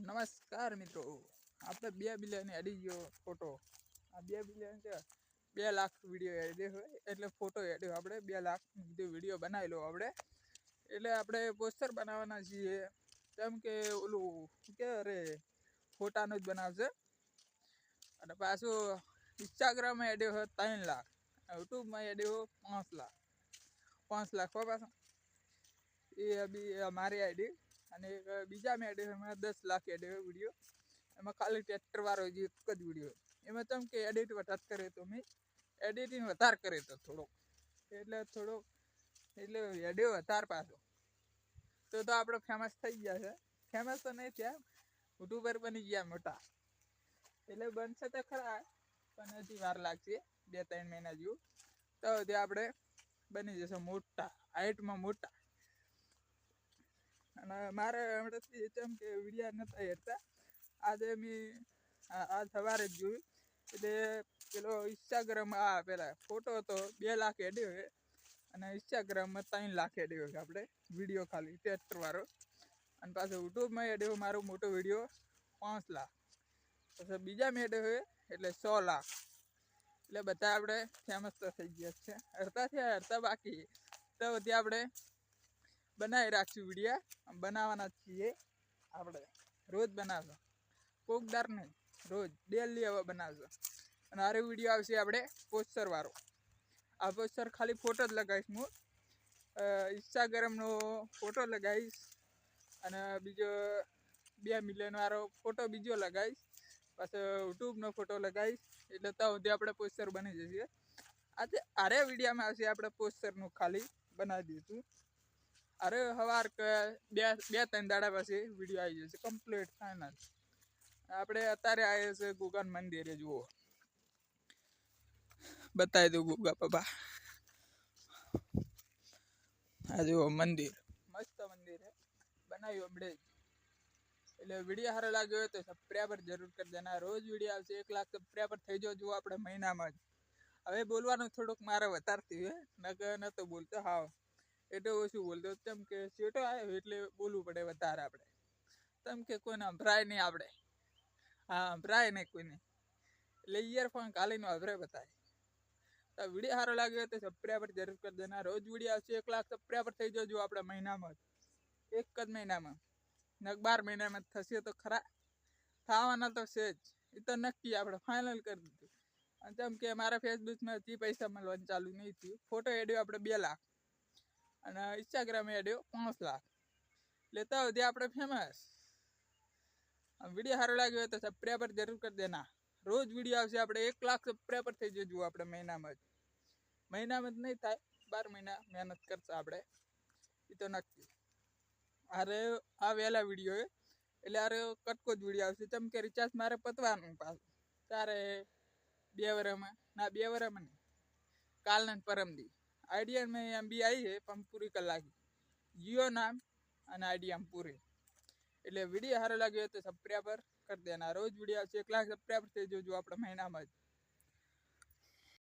નમસ્કાર મિત્રો, આપણે 2 બિલિયન એડી ગયો ફોટો. આ 2 બિલિયન છે, 2 લાખ વિડીયો એડી હોય એટલે ફોટો એડી આપણે 2 લાખ વિડીયો બનાવી લો આપણે. એટલે આપણે પોસ્ટર બનાવવાના છીએ, કેમ કે ઓલું કે અરે ફોટાનું જ બનાવશે. અને પાછું ઇન્સ્ટાગ્રામમાં એડી હોય 3 લાખ, યુટ્યુબમાં એડી હોય 5 લાખ. 5 લાખ હો પાછું એ બી મારી આઈડી. અને એક બીજા મેં એડિટ એમાં 10 લાખ એડિટ વિડીયો. એમાં ખાલી ટ્રેક્ટર વાળો જ એક જ વિડીયો. એમાં તેમ કે એડિટ વધારે કરે તો મેં એડિટિંગ વધારે કરે તો થોડોક એટલે એડિયો વધારે પાછો તો આપણે ફેમસ થઈ ગયા છે. ફેમસ તો નહીં થયા, યુટ્યુબર બની ગયા મોટા. એટલે બનશે તો ખરા, પણ હજી વાર લાગશે 2-3 મહિના જેવું. તો ત્યાં આપણે બની જશે મોટા, હાઈટમાં મોટા. અને મારે હમણાંથી જેમ કે વિડીયા નહોતા હેરતા, આજે મેં આ સવારે જ જોયું. એટલે પેલો ઇન્સ્ટાગ્રામમાં પેલા ફોટો હતો 2 લાખ એડી હોય અને ઇન્સ્ટાગ્રામમાં 3 લાખ એડી હોય આપણે વિડીયો ખાલી ટ્રેક્ટરવાળો. અને પાછો યુટ્યુબમાં એડી હોય મારો મોટો વિડીયો 5 લાખ. પછી બીજા મેં એડી હોય એટલે 100 લાખ. એટલે બધા આપણે ફેમસ તો થઈ ગયા છે. અડધા બાકી તો ત્યાં આપણે બનાવી રાખશું વિડીયા. બનાવવાના છીએ આપણે, રોજ બનાવશો, કોકદાર નહીં, રોજ ડેલી હવે બનાવશો. અને આરે વિડીયો આવશે આપણે પોસ્ટર વાળો. આ પોસ્ટર ખાલી ફોટો જ લગાવીશ હું, ઇન્સ્ટાગ્રામનો ફોટો લગાવીશ અને બીજો 2 મિલિયન વાળો ફોટો બીજો લગાવીશ, પછી યુટ્યુબનો ફોટો લગાવીશ. એટલે તો સુધી આપણે પોસ્ટર બની જશે. આજે આરે વિડીયામાં આવશે આપણે પોસ્ટરનું ખાલી બનાવી દઈશું. અરે સવાર કે 2-3 દાડા પછી વિડીયો આવી જશે કમ્પ્લીટ ફાઇનલ. આપણે અત્યારે આવ્યા છે ગુગા મંદિરે. જુઓ, બતાવી દઉં ગુગા બાબા. આ જુઓ મંદિર, મસ્ત મંદિર છે, બનાવ્યું હમણે જ. એટલે વિડીયો સારો લાગ્યો હોય તો સબસ્ક્રાઈબર જરૂર કરી દેના. રોજ વિડીયો આવશે, 1 લાખ સબસ્ક્રાઈબર થઈ જાઓ જુઓ આપણે મહિનામાં જ. હવે બોલવાનું થોડુંક મારે વધારે થયું નતો બોલતો હાવ, એટલે ઓછું બોલતો. તેમ કે સેટો આવ્યો એટલે બોલવું પડે વધારે આપણે. તેમ કે કોઈને સંભળાય નહીં આપણે, હા સંભળાય નહીં કોઈને, એટલે ઇયરફોન ઘાલીને સંભળાય બતાય. તો વિડીયો સારો લાગ્યો તો સબસ્ક્રાઈબર જરૂર કરી દેના. રોજ વિડીયો આવશે, 1 લાખ સબસ્ક્રાઈબર થઈ જજો આપણે મહિનામાં જ, એક જ મહિનામાં. 12 મહિનામાં થશે તો ખરા, થવાના તો છે જ, એ તો નક્કી આપણે ફાઇનલ કરી દીધું. અને જેમ કે મારા ફેસબુકમાં હજી પૈસા મળવાનું ચાલુ નહીં થયું. ફોટો એડિયો આપણે 2 લાખ અને ઇન્સ્ટાગ્રામ એડિયો 5 લાખ. લેતા હોય ત્યાં આપણે ફેમસ. વિડીયો સારો લાગ્યો હોય તો સબસ્ક્રાઈબર જરૂર કરી દેના. રોજ વિડીયો આવશે, આપણે 1 લાખ સબસ્ક્રાઈબર થઈ જજો આપણે મહિનામાં જ. મહિનામાં જ નહીં થાય, 12 મહિના મહેનત કરશે આપણે, એ તો નક્કી. અરે આ વહેલા વિડીયો એટલે અરે કટકો જ વિડીયો આવશે. તેમ કે રિચાર્જ મારે પતવાનું પાછું તારે 2 વર્ષમાં ના 2 વર્ષમાં નહીં, કાલના પરમદી આઈડિયામાં એમ બી આવી છે પણ પૂરી કલાક જીઓ નામ અને આઈડિયામાં પૂરી. એટલે વિડીયો સારો લાગ્યો તો સબસ્ક્રાઈબર કરી દેના. રોજ વિડીયો આવશે, 1 લાખ સબસ્ક્રાઈબર થઈ જજો આપણે મહિનામાં જ.